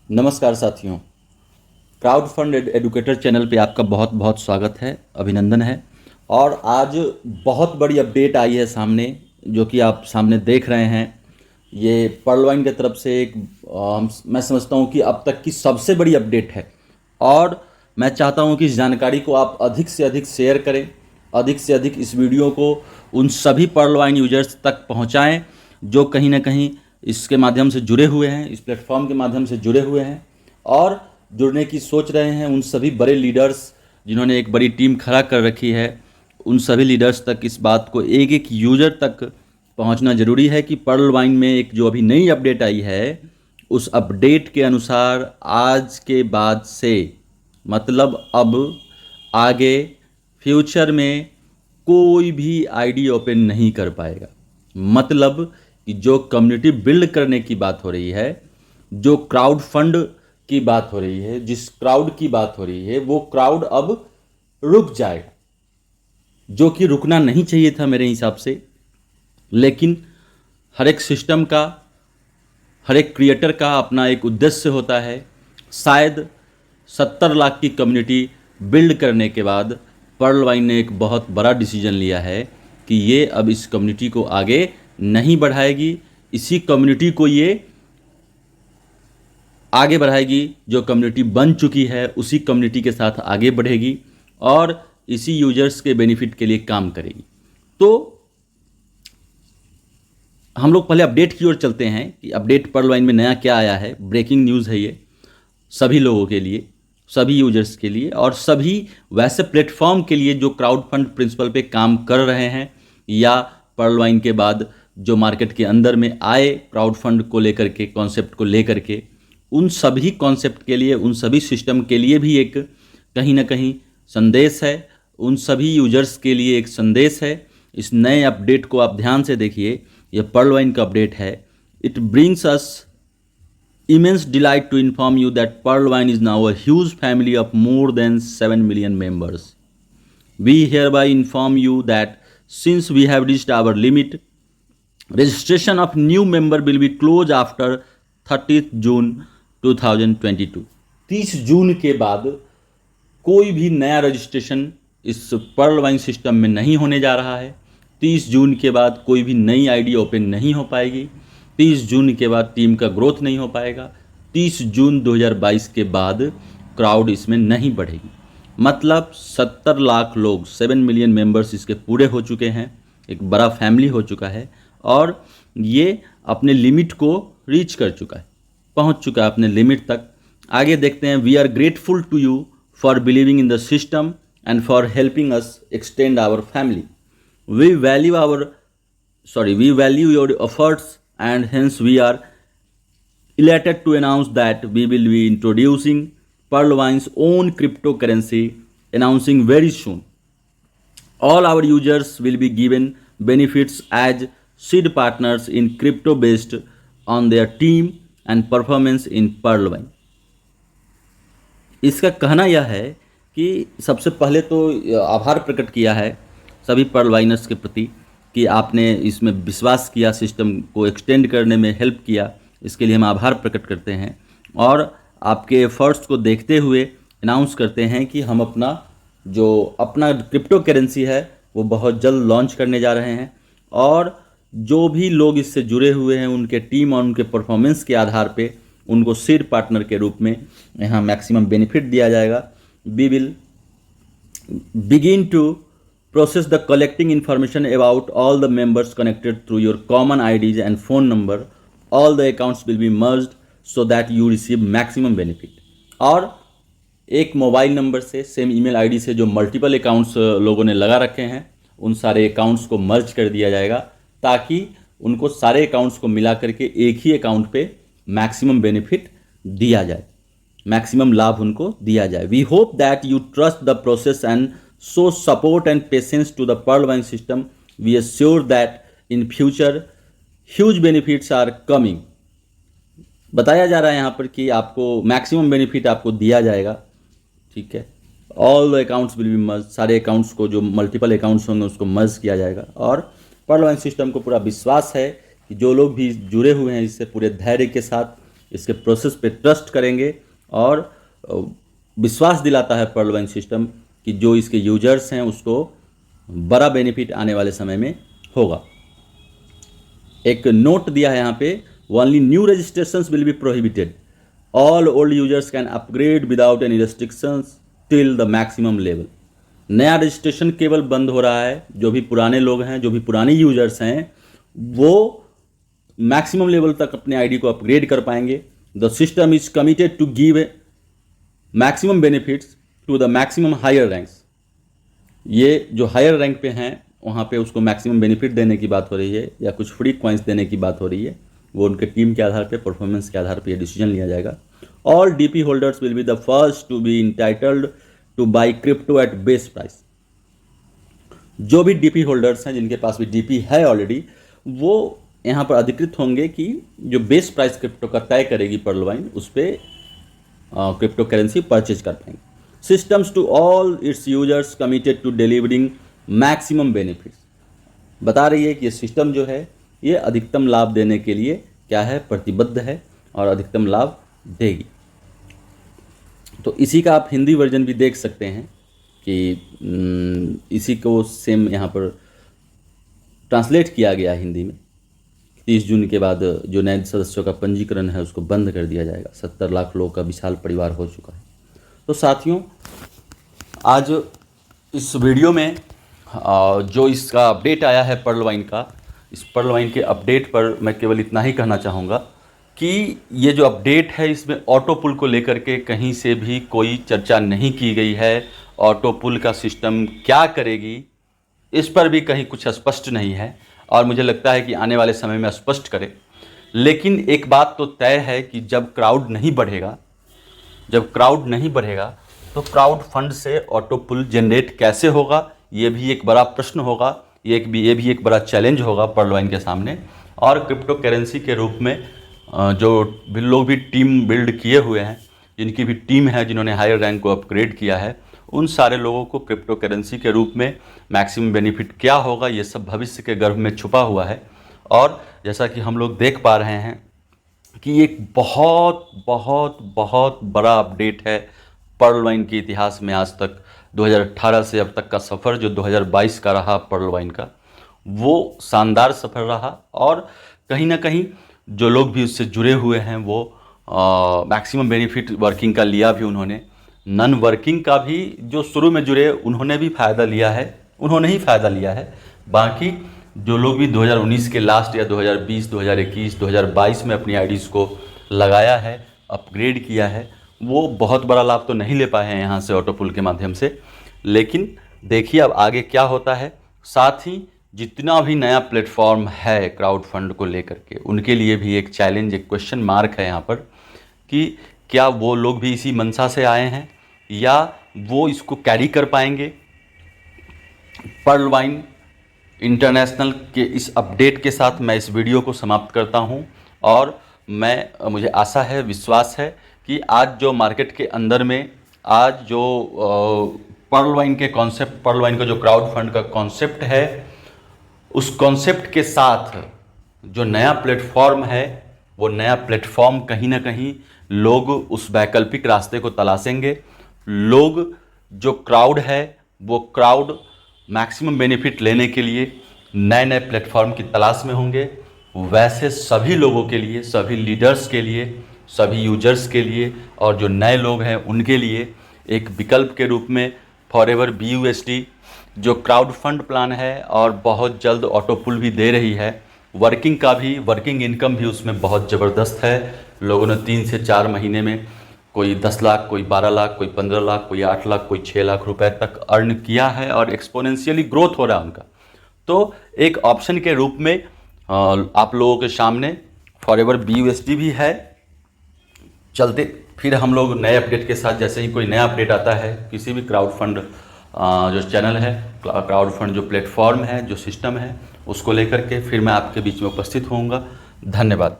नमस्कार साथियों। Crowd fund educator channel पे आपका बहुत बहुत स्वागत है, अभिनंदन है। और आज बहुत बड़ी अपडेट आई है सामने, जो कि आप सामने देख रहे हैं। ये पर्लवाइन की तरफ से एक मैं समझता हूँ कि अब तक की सबसे बड़ी अपडेट है। और मैं चाहता हूँ कि इस जानकारी को आप अधिक से अधिक शेयर करें, अधिक से अधिक इस वीडियो को उन सभी पर्लवाइन यूजर्स तक पहुँचाएँ जो कहीं ना कहीं इसके माध्यम से जुड़े हुए हैं, इस प्लेटफॉर्म के माध्यम से जुड़े हुए हैं और जुड़ने की सोच रहे हैं। उन सभी बड़े लीडर्स जिन्होंने एक बड़ी टीम खड़ा कर रखी है, उन सभी लीडर्स तक इस बात को एक एक यूजर तक पहुंचना ज़रूरी है कि पर्ल वाइन में एक जो अभी नई अपडेट आई है, उस अपडेट के अनुसार आज के बाद से मतलब अब आगे फ्यूचर में कोई भी आईडी ओपन नहीं कर पाएगा। मतलब कि जो कम्युनिटी बिल्ड करने की बात हो रही है, जो क्राउड फंड की बात हो रही है, जिस क्राउड की बात हो रही है, वो क्राउड अब रुक जाएगा, जो कि रुकना नहीं चाहिए था मेरे हिसाब से। लेकिन हर एक सिस्टम का, हर एक क्रिएटर का अपना एक उद्देश्य होता है। शायद 70 लाख की कम्युनिटी बिल्ड करने के बाद पर्ल वाइन ने एक बहुत बड़ा डिसीजन लिया है कि ये अब इस कम्युनिटी को आगे नहीं बढ़ाएगी। इसी कम्युनिटी को ये आगे बढ़ाएगी, जो कम्युनिटी बन चुकी है उसी कम्युनिटी के साथ आगे बढ़ेगी और इसी यूजर्स के बेनिफिट के लिए काम करेगी। तो हम लोग पहले अपडेट की ओर चलते हैं कि अपडेट पर्ल वाइन में नया क्या आया है। ब्रेकिंग न्यूज़ है ये सभी लोगों के लिए, सभी यूजर्स के लिए और सभी वैसे प्लेटफॉर्म के लिए जो क्राउड फंड प्रिंसिपल पे काम कर रहे हैं या पर्ल वाइन के बाद जो मार्केट के अंदर में आए क्राउड फंड को लेकर के, कॉन्सेप्ट को लेकर के, उन सभी कॉन्सेप्ट के लिए, उन सभी सिस्टम के लिए भी एक कहीं ना कहीं संदेश है। उन सभी यूजर्स के लिए एक संदेश है। इस नए अपडेट को आप ध्यान से देखिए। यह पर्ल वाइन का अपडेट है। It brings us immense delight to inform you that Pearlwine is now a huge family of more than 7 million members. We hereby inform you that since we have reached our limit, registration of new member will be closed after 30th June 2022. 30 जून के बाद कोई भी नया registration इस पर्लवाइन system में नहीं होने जा रहा है। 30 जून के बाद कोई भी नई आईडी ओपन नहीं हो पाएगी। 30 जून के बाद टीम का ग्रोथ नहीं हो पाएगा। 30 जून 2022 के बाद क्राउड इसमें नहीं बढ़ेगी। मतलब 70 लाख लोग, 7 मिलियन मेंबर्स इसके पूरे हो चुके हैं। एक बड़ा फैमिली हो चुका है और ये अपने लिमिट को रीच कर चुका है, पहुंच चुका है अपने लिमिट तक। आगे देखते हैं। We are grateful to you for believing in the system and for helping us extend our family. We value your efforts and hence we are elated to announce that we will be introducing Pearlwine's own cryptocurrency, announcing very soon. All our users will be given benefits as seed partners in crypto based on their team and performance in Pearlwine. इसका कहना यह है कि सबसे पहले तो आभार प्रकट किया है सभी पर्लवाइनर्स के प्रति कि आपने इसमें विश्वास किया, सिस्टम को एक्सटेंड करने में हेल्प किया। इसके लिए हम आभार प्रकट करते हैं और आपके एफर्ट्स को देखते हुए अनाउंस करते हैं कि हम अपना क्रिप्टो करेंसी है वो बहुत जल्द लॉन्च करने जा रहे हैं। और जो भी लोग इससे जुड़े हुए हैं, उनके टीम और उनके परफॉर्मेंस के आधार पे उनको सीड पार्टनर के रूप में यहाँ मैक्सिमम बेनिफिट दिया जाएगा। We will begin to process the collecting information about all the members connected through your common IDs and phone number. All the accounts will be merged so that you receive maximum benefit. और एक mobile number से, same email ID से जो multiple accounts लोगों ने लगा रखे हैं, उन सारे अकाउंट्स को मर्ज कर दिया जाएगा ताकि उनको सारे अकाउंट्स को मिला करके एक ही अकाउंट पे मैक्सिमम बेनिफिट दिया जाए, मैक्सिमम लाभ उनको दिया जाए। We hope that you trust the process and show support and patience to the Pearlwine system. We assure that in future huge benefits are coming. बताया जा रहा है यहाँ पर कि आपको मैक्सिमम बेनिफिट आपको दिया जाएगा। ठीक है। All the accounts will be मर्ज, सारे अकाउंट्स को जो मल्टीपल अकाउंट्स होंगे उसको मर्ज किया जाएगा। और पर्लवाइन सिस्टम को पूरा विश्वास है कि जो लोग भी जुड़े हुए हैं इससे पूरे धैर्य के साथ इसके प्रोसेस पे ट्रस्ट करेंगे और विश्वास दिलाता है पर्ल वाइन सिस्टम कि जो इसके यूजर्स हैं उसको बड़ा बेनिफिट आने वाले समय में होगा। एक नोट दिया है यहाँ पे, only new registrations will be prohibited, all old users can upgrade without any restrictions till the maximum level. नया रजिस्ट्रेशन केवल बंद हो रहा है, जो भी पुराने लोग हैं, जो भी पुराने यूजर्स हैं, वो मैक्सिमम लेवल तक अपने आईडी को अपग्रेड कर पाएंगे। The system is committed to give maximum benefits to the maximum higher ranks. ये जो हायर रैंक पे हैं वहाँ पे उसको मैक्सिमम बेनिफिट देने की बात हो रही है या कुछ फ्री कॉइन्स देने की बात हो रही है, वो उनके टीम के आधार पे, परफॉर्मेंस के आधार पे ये डिसीजन लिया जाएगा। All DP holders will be the first to be entitled to buy crypto at best price. जो भी डीपी होल्डर्स हैं, जिनके पास भी डीपी है ऑलरेडी, वो यहाँ पर अधिकृत होंगे कि जो बेस्ट प्राइस क्रिप्टो का तय करेगी पर्ल वाइन, उस पर क्रिप्टो करेंसी परचेज कर पाएंगे। Systems to all its users committed to delivering maximum benefits. बता रही है कि ये सिस्टम जो है ये अधिकतम लाभ देने के लिए क्या है, प्रतिबद्ध है और अधिकतम लाभ देगी। तो इसी का आप हिंदी वर्जन भी देख सकते हैं कि इसी को सेम यहाँ पर ट्रांसलेट किया गया है हिंदी में। 30 जून के बाद जो नए सदस्यों का पंजीकरण है उसको बंद कर दिया जाएगा। 70 लाख लोगों का विशाल परिवार हो चुका है। तो साथियों, आज इस वीडियो में जो इसका अपडेट आया है पर्ल वाइन का, इस पर्ल वाइन के अपडेट पर मैं केवल इतना ही कहना चाहूँगा कि ये जो अपडेट है इसमें ऑटो पुल को लेकर के कहीं से भी कोई चर्चा नहीं की गई है। ऑटो पुल का सिस्टम क्या करेगी इस पर भी कहीं कुछ स्पष्ट नहीं है और मुझे लगता है कि आने वाले समय में स्पष्ट करे। लेकिन एक बात तो तय है कि जब क्राउड नहीं बढ़ेगा तो क्राउड फंड से ऑटो पुल जनरेट कैसे होगा, ये भी एक बड़ा प्रश्न होगा, ये भी एक बड़ा चैलेंज होगा पर्ल वाइन के सामने। और क्रिप्टो करेंसी के रूप में जो भी लोग भी टीम बिल्ड किए हुए हैं, जिनकी भी टीम है, जिन्होंने हायर रैंक को अपग्रेड किया है, उन सारे लोगों को क्रिप्टो करेंसी के रूप में मैक्सिमम बेनिफिट क्या होगा ये सब भविष्य के गर्भ में छुपा हुआ है। और जैसा कि हम लोग देख पा रहे हैं कि एक बहुत बहुत बहुत बड़ा अपडेट है पर्ल वाइन के इतिहास में। आज तक 2018 से अब तक का सफ़र जो 2022 का रहा पर्ल वाइन का, वो शानदार सफ़र रहा। और कहीं ना कहीं जो लोग भी उससे जुड़े हुए हैं वो मैक्सिमम बेनिफिट वर्किंग का लिया भी उन्होंने, नॉन वर्किंग का भी जो शुरू में जुड़े उन्होंने भी फ़ायदा लिया है। बाकी जो लोग भी 2019 के लास्ट या 2020, 2021, 2022 में अपनी आईडीज़ को लगाया है, अपग्रेड किया है, वो बहुत बड़ा लाभ तो नहीं ले पाए हैं यहाँ से ऑटो पुल के माध्यम से। लेकिन देखिए अब आगे क्या होता है। साथ ही जितना भी नया प्लेटफॉर्म है क्राउड फंड को लेकर के, उनके लिए भी एक चैलेंज, एक क्वेश्चन मार्क है यहाँ पर कि क्या वो लोग भी इसी मंशा से आए हैं या वो इसको कैरी कर पाएंगे। पर्ल वाइन इंटरनेशनल के इस अपडेट के साथ मैं इस वीडियो को समाप्त करता हूं और मुझे आशा है, विश्वास है कि आज जो मार्केट के अंदर में आज जो पर्ल वाइन का जो क्राउड फंड का कॉन्सेप्ट है, उस कॉन्सेप्ट के साथ जो नया प्लेटफॉर्म है, वो नया प्लेटफॉर्म कहीं ना कहीं लोग उस वैकल्पिक रास्ते को तलाशेंगे। लोग जो क्राउड है वो क्राउड मैक्सिमम बेनिफिट लेने के लिए नए नए प्लेटफॉर्म की तलाश में होंगे। वैसे सभी लोगों के लिए, सभी लीडर्स के लिए, सभी यूजर्स के लिए और जो नए लोग हैं उनके लिए एक विकल्प के रूप में फॉरएवर BUSD जो क्राउड फंड प्लान है और बहुत जल्द ऑटो पुल भी दे रही है, वर्किंग इनकम भी उसमें बहुत ज़बरदस्त है। लोगों ने 3 से 4 महीने में कोई 10 लाख, कोई 12 लाख, कोई 15 लाख, कोई 8 लाख, कोई 6 लाख रुपए तक अर्न किया है और एक्सपोनेंशियली ग्रोथ हो रहा है उनका। तो एक ऑप्शन के रूप में आप लोगों के सामने फॉरएवर BUSD भी है। चलते फिर हम लोग नए अपडेट के साथ, जैसे ही कोई नया अपडेट आता है किसी भी क्राउड फंड जो चैनल है, क्राउड फंड जो प्लेटफॉर्म है, जो सिस्टम है, उसको लेकर के फिर मैं आपके बीच में उपस्थित होऊंगा। धन्यवाद।